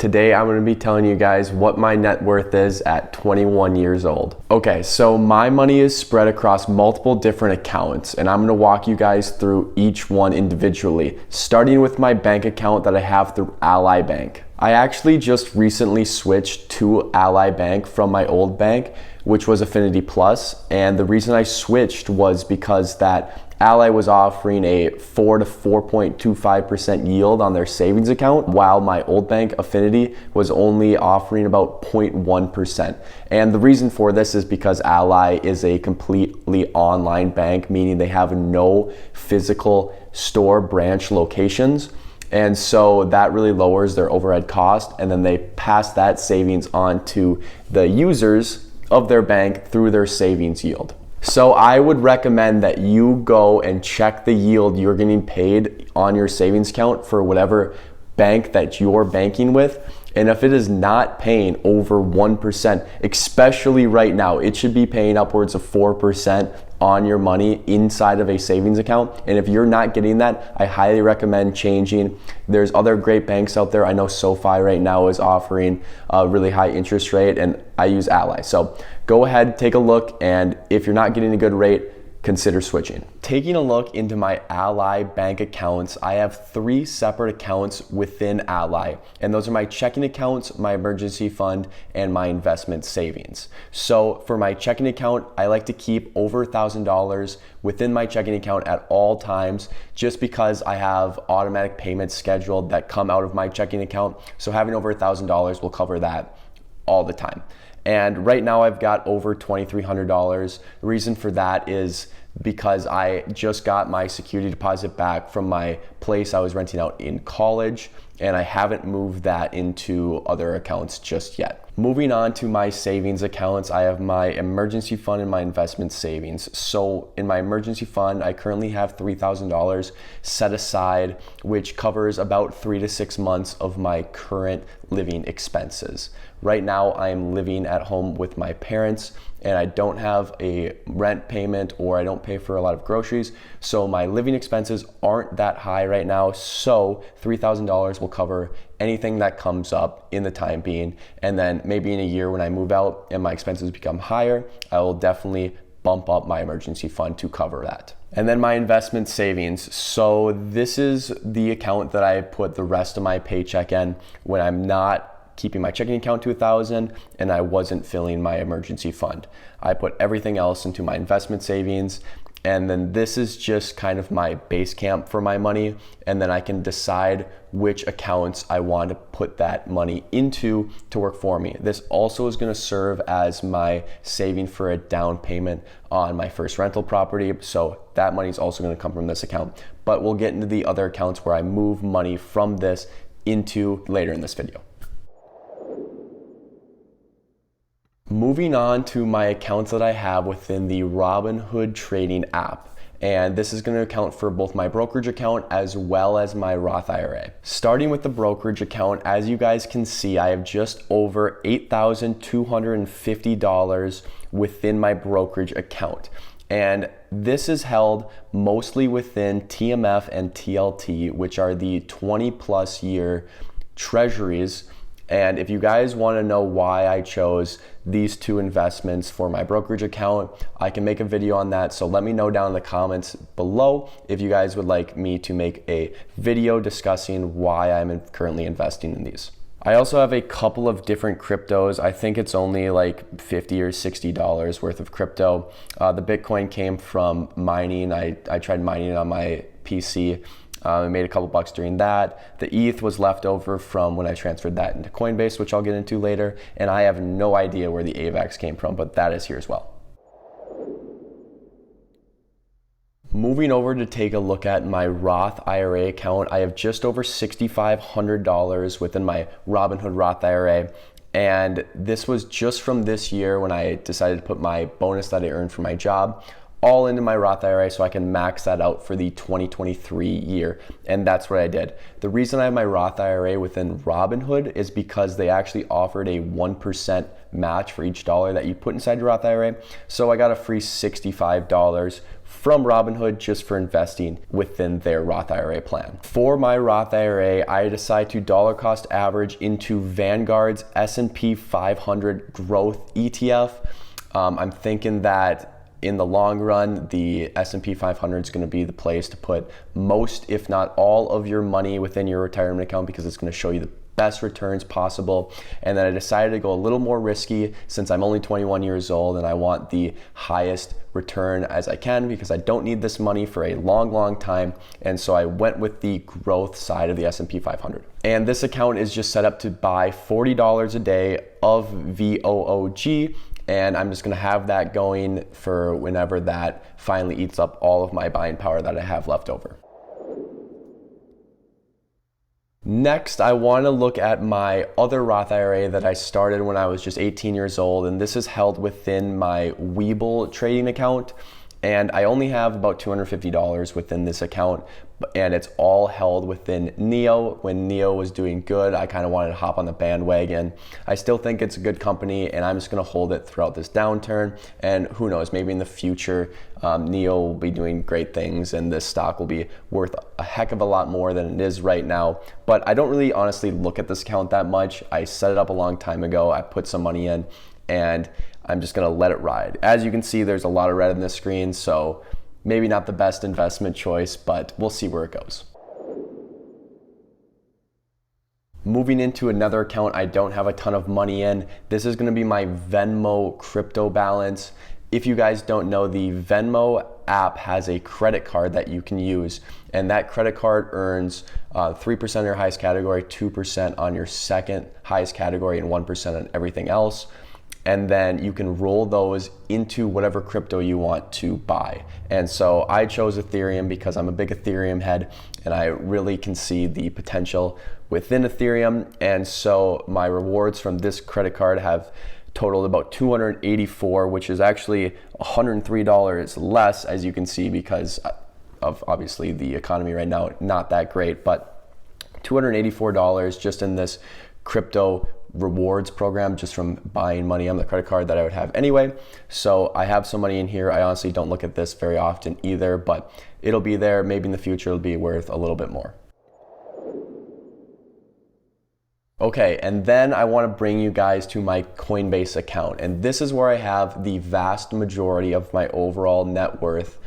Today I'm going to be telling you guys what my net worth is at 21 years old. Okay, so my money is spread across multiple different accounts, and I'm going to walk you guys through each one individually, starting with my bank account that I have through Ally Bank. I actually just recently switched to Ally Bank from my old bank, which was Affinity Plus, and the reason I switched was because that Ally was offering a 4 to 4.25% yield on their savings account, while my old bank, Affinity, was only offering about 0.1%. And the reason for this is because Ally is a completely online bank, meaning they have no physical store branch locations. And so that really lowers their overhead cost, and then they pass that savings on to the users of their bank through their savings yield. So I would recommend that you go and check the yield you're getting paid on your savings account for whatever bank that you're banking with. And if it is not paying over 1%, especially right now, it should be paying upwards of 4% on your money inside of a savings account. And if you're not getting that, I highly recommend changing. There's other great banks out there. I know SoFi right now is offering a really high interest rate, and I use Ally. So go ahead, take a look, and if you're not getting a good rate, consider switching. Taking a look into my Ally bank accounts, I have 3 separate accounts within Ally, and those are my checking accounts, my emergency fund, and my investment savings. So for my checking account, I like to keep over $1,000 within my checking account at all times, just because I have automatic payments scheduled that come out of my checking account. So having over $1,000 will cover that all the time. And right now I've got over $2,300. The reason for that is because I just got my security deposit back from my place I was renting out in college, and I haven't moved that into other accounts just yet. Moving on to my savings accounts, I have my emergency fund and my investment savings. So in my emergency fund, I currently have $3,000 set aside, which covers about 3 to 6 months of my current living expenses. Right now, I am living at home with my parents, and I don't have a rent payment, or I don't pay for a lot of groceries. So my living expenses aren't that high right now. So $3,000 will cover anything that comes up in the time being. And then maybe in a year when I move out and my expenses become higher, I will definitely bump up my emergency fund to cover that. And then my investment savings. So this is the account that I put the rest of my paycheck in when I'm not keeping my checking account to 1,000 and I wasn't filling my emergency fund. I put everything else into my investment savings, and then this is just kind of my base camp for my money, and then I can decide which accounts I want to put that money into to work for me. This also is going to serve as my saving for a down payment on my first rental property, so that money is also going to come from this account. But we'll get into the other accounts where I move money from this into later in this video. Moving on to my accounts that I have within the Robinhood trading app. And this is going to account for both my brokerage account as well as my Roth IRA. Starting with the brokerage account, as you guys can see, I have just over $8,250 within my brokerage account. And this is held mostly within TMF and TLT, which are the 20 plus year treasuries. And if you guys want to know why I chose these 2 investments for my brokerage account, I can make a video on that. So let me know down in the comments below if you guys would like me to make a video discussing why I'm currently investing in these. I also have a couple of different cryptos. I think it's only like $50 or $60 worth of crypto. The Bitcoin came from mining. I tried mining on my PC. I made a couple bucks during that. The ETH was left over from when I transferred that into Coinbase, which I'll get into later. And I have no idea where the AVAX came from, but that is here as well. Moving over to take a look at my Roth IRA account, I have just over $6,500 within my Robinhood Roth IRA. And this was just from this year when I decided to put my bonus that I earned from my job all into my Roth IRA so I can max that out for the 2023 year. And that's what I did. The reason I have my Roth IRA within Robinhood is because they actually offered a 1% match for each dollar that you put inside your Roth IRA. So I got a free $65 from Robinhood just for investing within their Roth IRA plan. For my Roth IRA, I decide to dollar cost average into Vanguard's S&P 500 Growth ETF. I'm thinking that in the long run, the S&P 500 is going to be the place to put most, if not all, of your money within your retirement account because it's going to show you the best returns possible. And then I decided to go a little more risky since I'm only 21 years old and I want the highest return as I can because I don't need this money for a long time. And so I went with the growth side of the S&P 500. And this account is just set up to buy $40 a day of VOOG. And I'm just gonna have that going for whenever that finally eats up all of my buying power that I have left over. Next, I wanna look at my other Roth IRA that I started when I was just 18 years old, and this is held within my Webull trading account. And I only have about $250 within this account, and it's all held within NEO. When NEO was doing good, I kind of wanted to hop on the bandwagon. I still think it's a good company, and I'm just going to hold it throughout this downturn. And who knows, maybe in the future, NEO will be doing great things, and this stock will be worth a heck of a lot more than it is right now. But I don't really honestly look at this account that much. I set it up a long time ago. I put some money in, and I'm just gonna let it ride. As you can see, there's a lot of red in this screen, so maybe not the best investment choice, but we'll see where it goes. Moving into another account I don't have a ton of money in, this is gonna be my Venmo crypto balance. If you guys don't know, the Venmo app has a credit card that you can use, and that credit card earns 3% on your highest category, 2% on your second highest category, and 1% on everything else. And then you can roll those into whatever crypto you want to buy. And so I chose Ethereum because I'm a big Ethereum head and I really can see the potential within Ethereum. And so my rewards from this credit card have totaled about $284, which is actually $103 less, as you can see, because of obviously the economy right now, not that great, but $284 just in this crypto rewards program just from buying money on the credit card that I would have anyway. So I have some money in here. I honestly don't look at this very often either, but it'll be there. Maybe in the future it'll be worth a little bit more. Okay, and then I want to bring you guys to my Coinbase account. And this is where I have the vast majority of my overall net worth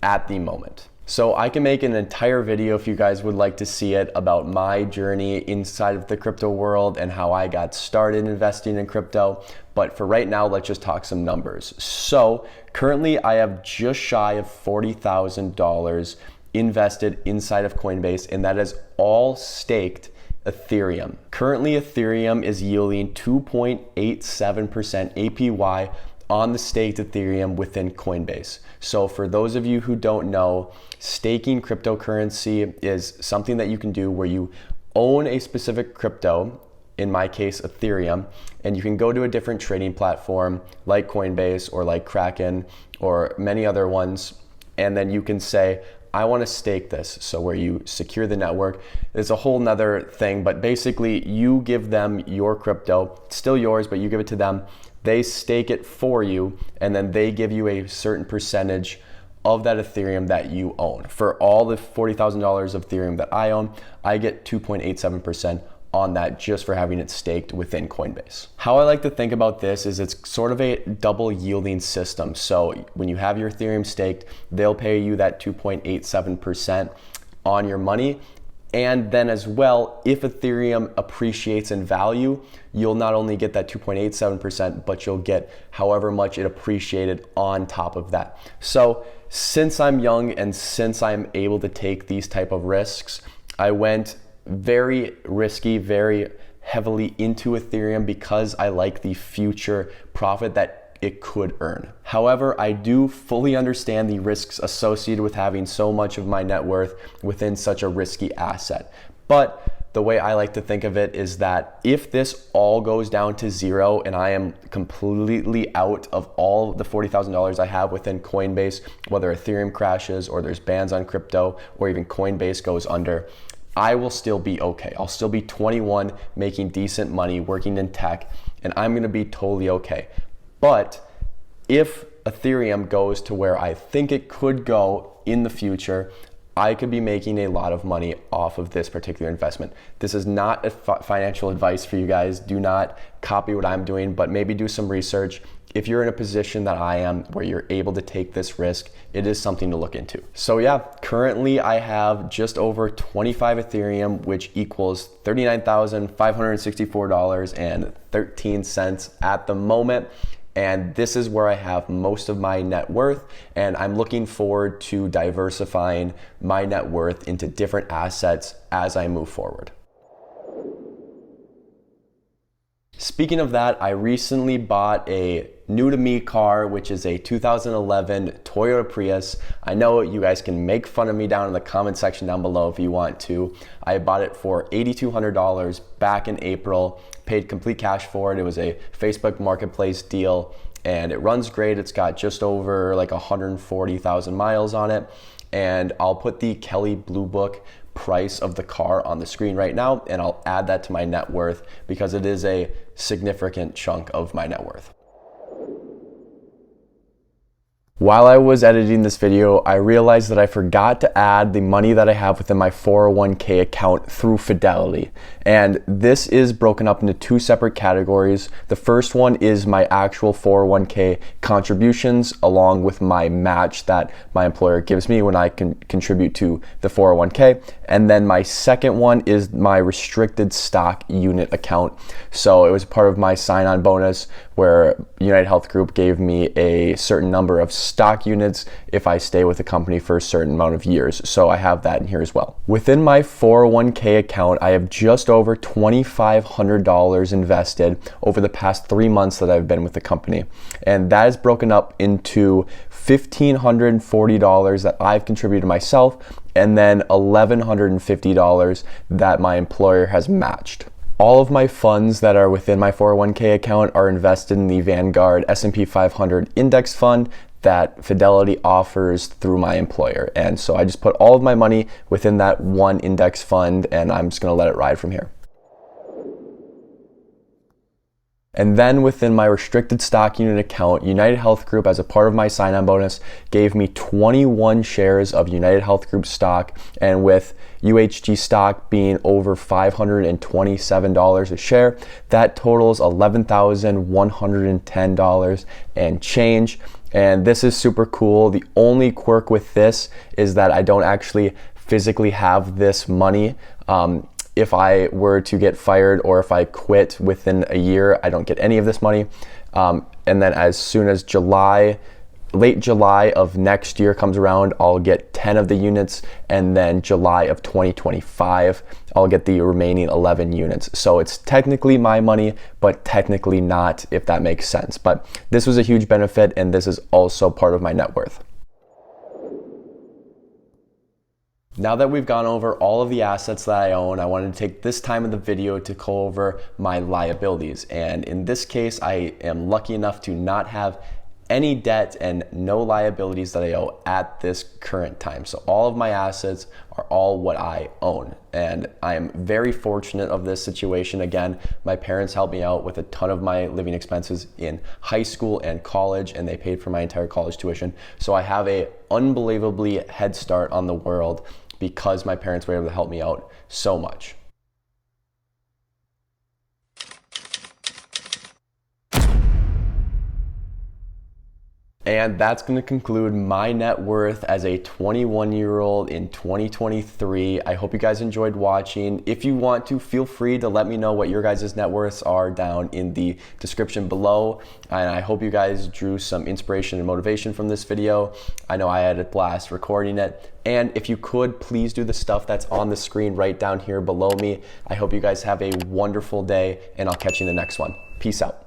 at the moment. So I can make an entire video if you guys would like to see it about my journey inside of the crypto world and how I got started investing in crypto. But for right now, let's just talk some numbers. So currently I have just shy of $40,000 invested inside of Coinbase, and that is all staked Ethereum. Currently Ethereum is yielding 2.87% APY on the staked Ethereum within Coinbase. So for those of you who don't know, staking cryptocurrency is something that you can do where you own a specific crypto, in my case Ethereum, and you can go to a different trading platform like Coinbase or like Kraken or many other ones, and then you can say, I want to stake this. So where you secure the network, it's a whole nother thing, but basically you give them your crypto, it's still yours, but you give it to them. They stake it for you, and then they give you a certain percentage of that Ethereum that you own. For all the $40,000 of Ethereum that I own, I get 2.87% on that just for having it staked within Coinbase. How I like to think about this is it's sort of a double yielding system. So when you have your Ethereum staked, they'll pay you that 2.87% on your money. And then as well, if Ethereum appreciates in value, you'll not only get that 2.87%, but you'll get however much it appreciated on top of that. So since I'm young and since I'm able to take these type of risks, I went very risky, very heavily into Ethereum because I like the future profit that it could earn. However, I do fully understand the risks associated with having so much of my net worth within such a risky asset. But the way I like to think of it is that if this all goes down to zero and I am completely out of all the $40,000 I have within Coinbase, whether Ethereum crashes or there's bans on crypto or even Coinbase goes under, I will still be okay. I'll still be 21, making decent money, working in tech, and I'm gonna be totally okay. But if Ethereum goes to where I think it could go in the future, I could be making a lot of money off of this particular investment. This is not a financial advice for you guys. Do not copy what I'm doing, but maybe do some research. If you're in a position that I am where you're able to take this risk, it is something to look into. So yeah, currently I have just over 25 Ethereum, which equals $39,564.13 at the moment. And this is where I have most of my net worth, and I'm looking forward to diversifying my net worth into different assets as I move forward. Speaking of that, I recently bought a new to me car, which is a 2011 Toyota Prius. I know you guys can make fun of me down in the comment section down below if you want to. I bought it for $8,200 back in April, paid complete cash for it. It was a Facebook Marketplace deal, and it runs great. It's got just over like 140,000 miles on it. And I'll put the Kelley Blue Book price of the car on the screen right now, and I'll add that to my net worth because it is a significant chunk of my net worth. While I was editing this video, I realized that I forgot to add the money that I have within my 401k account through Fidelity. And this is broken up into two separate categories. The first one is my actual 401k contributions along with my match that my employer gives me when I can contribute to the 401k. And then my second one is my restricted stock unit account. So it was part of my sign-on bonus where United Health Group gave me a certain number of stock units if I stay with the company for a certain amount of years. So I have that in here as well. Within my 401k account, I have just over $2,500 invested over the past 3 months that I've been with the company. And that is broken up into $1,540 that I've contributed myself, and then $1,150 that my employer has matched. All of my funds that are within my 401k account are invested in the Vanguard S&P 500 index fund that Fidelity offers through my employer. And so I just put all of my money within that one index fund, and I'm just gonna let it ride from here. And then within my restricted stock unit account, United Health Group, as a part of my sign-on bonus, gave me 21 shares of United Health Group stock. And with UHG stock being over $527 a share, that totals $11,110 and change. And this is super cool. The only quirk with this is that I don't actually physically have this money. If I were to get fired or if I quit within a year, I don't get any of this money. And then as soon as late July of next year comes around, I'll get 10 of the units, and then July of 2025, I'll get the remaining 11 units. So it's technically my money, but technically not, if that makes sense. But this was a huge benefit, and this is also part of my net worth. Now that we've gone over all of the assets that I own, I wanted to take this time of the video to go over my liabilities. And in this case, I am lucky enough to not have any debt and no liabilities that I owe at this current time. So all of my assets are all what I own. And I am very fortunate of this situation. Again, my parents helped me out with a ton of my living expenses in high school and college, and they paid for my entire college tuition. So I have a unbelievably head start on the world because my parents were able to help me out so much. And that's going to conclude my net worth as a 21-year-old in 2023. I hope you guys enjoyed watching. If you want to, feel free to let me know what your guys' net worths are down in the description below. And I hope you guys drew some inspiration and motivation from this video. I know I had a blast recording it. And if you could, please do the stuff that's on the screen right down here below me. I hope you guys have a wonderful day, and I'll catch you in the next one. Peace out.